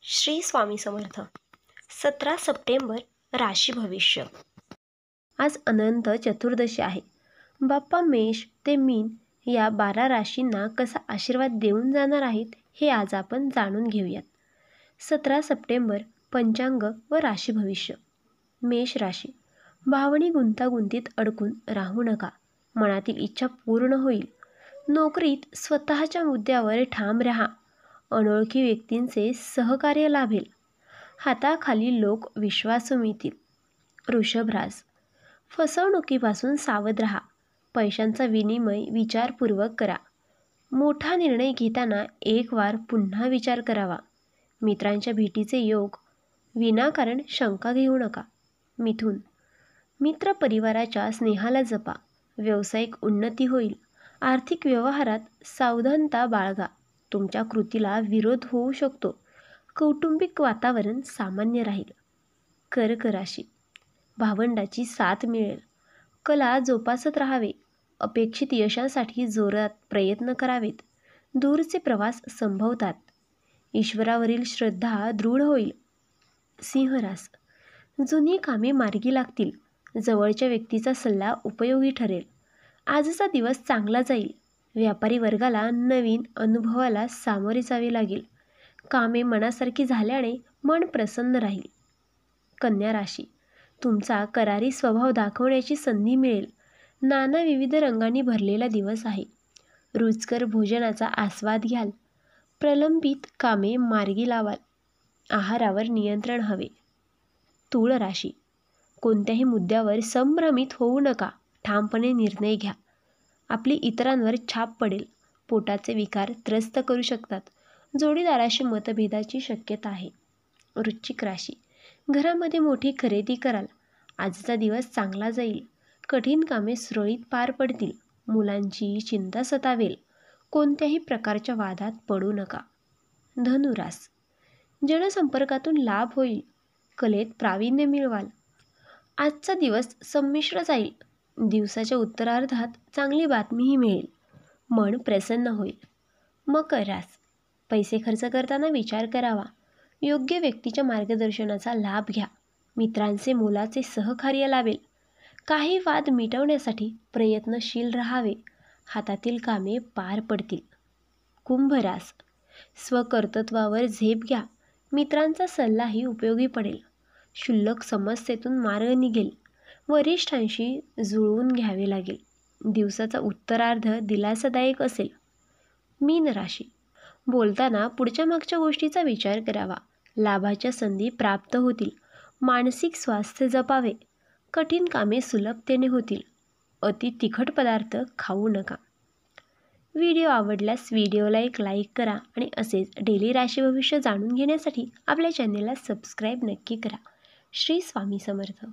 Shri Swami Samarth. 17 September राशी भविष्य. आज अनंत चतुर्दशी आहे. बाप्पा मेष ते मीन या 12 राशींना कसा आशीर्वाद देऊन जाणार आहेत हे आज आपण जाणून घेऊयात. 17 सप्टेंबर पंचांग व राशी भविष्य. मेष राशी. भावनी गुंतागुंतीत अडकून राहू नका. मनातील इच्छा पूर्ण होईल. नोकरीत स्वतःच्या मुद्द्यावर ठाम राहा. अनोळखी व्यक्तींचे सहकार्य लाभेल. हाताखाली लोक विश्वासू मिळतील. वृषभ रास. फसवणुकीपासून सावध राहा. पैशांचा विनिमय विचारपूर्वक करा. मोठा निर्णय घेताना एक वार पुन्हा विचार करावा. मित्रांच्या भेटीचे योग. विनाकारण शंका घेऊ नका. मिथुन. मित्र परिवाराच्या स्नेहाला जपा. व्यावसायिक उन्नती होईल. आर्थिक व्यवहारात सावधानता बाळगा. तुमच्या कृतीला विरोध होऊ शकतो. कौटुंबिक वातावरण सामान्य राहील. कर्क राशी. भावंडाची साथ मिळेल. कला जोपासत राहावे. अपेक्षित यशासाठी जोरात प्रयत्न करावेत. दूरचे प्रवास संभवतात. ईश्वरावरील श्रद्धा दृढ होईल. सिंह रास. जुनी कामे मार्गी लागतील. जवळच्या व्यक्तीचा सल्ला उपयोगी ठरेल. आजचा दिवस चांगला जाईल. व्यापारी वर्गाला नवीन अनुभवाला सामोरे जावे लागेल. कामे मनासारखी झाल्याने मन प्रसन्न राहील. कन्या राशी. तुमचा करारी स्वभाव दाखवण्याची संधी मिळेल. नाना विविध रंगांनी भरलेला दिवस आहे. रुचकर भोजनाचा आस्वाद घ्याल. प्रलंबित कामे मार्गी लावाल. आहारावर नियंत्रण हवे. तूळ राशी. कोणत्याही मुद्द्यावर संभ्रमित होऊ नका. ठामपणे निर्णय घ्या. आपली इतरांवर छाप पडेल. पोटाचे विकार त्रस्त करू शकतात. जोडीदाराशी मतभेदाची शक्यता आहे. वृश्चिक राशी. घरामध्ये मोठी खरेदी कराल. आजचा दिवस चांगला जाईल. कठीण कामे सुरळीत पार पडतील. मुलांची चिंता सतावेल. कोणत्याही प्रकारच्या वादात पडू नका. धनुरास. जनसंपर्कातून लाभ होईल. कलेत प्रावीण्य मिळवाल. आजचा दिवस संमिश्र जाईल. दिवसाच्या उत्तरार्धात चांगली बातमीही मिळेल. मन प्रसन्न होईल. मकर रास. पैसे खर्च करताना विचार करावा. योग्य व्यक्तीच्या मार्गदर्शनाचा लाभ घ्या. मित्रांचे मोलाचे सहकार्य लाभेल. काही वाद मिटवण्यासाठी प्रयत्नशील राहावे. हातातील कामे पार पडतील. कुंभ रास. स्वकर्तृत्वावर झेप घ्या. मित्रांचा सल्लाही उपयोगी पडेल. क्षुल्लक समस्येतून मार्ग निघेल. वरिष्ठांशी जुळवून घ्यावे लागेल. दिवसाचा उत्तरार्ध दिलासादायक असेल. मीन राशी. बोलताना पुढच्या मागच्या गोष्टीचा विचार करावा. लाभाच्या संधी प्राप्त होतील. मानसिक स्वास्थ्य जपावे. कठीण कामे सुलभतेने होतील. अति तिखट पदार्थ खाऊ नका. व्हिडिओ आवडल्यास व्हिडिओला एक लाईक करा आणि असेच डेली राशी भविष्य जाणून घेण्यासाठी आपल्या चॅनेलला सबस्क्राईब नक्की करा. श्री स्वामी समर्थ.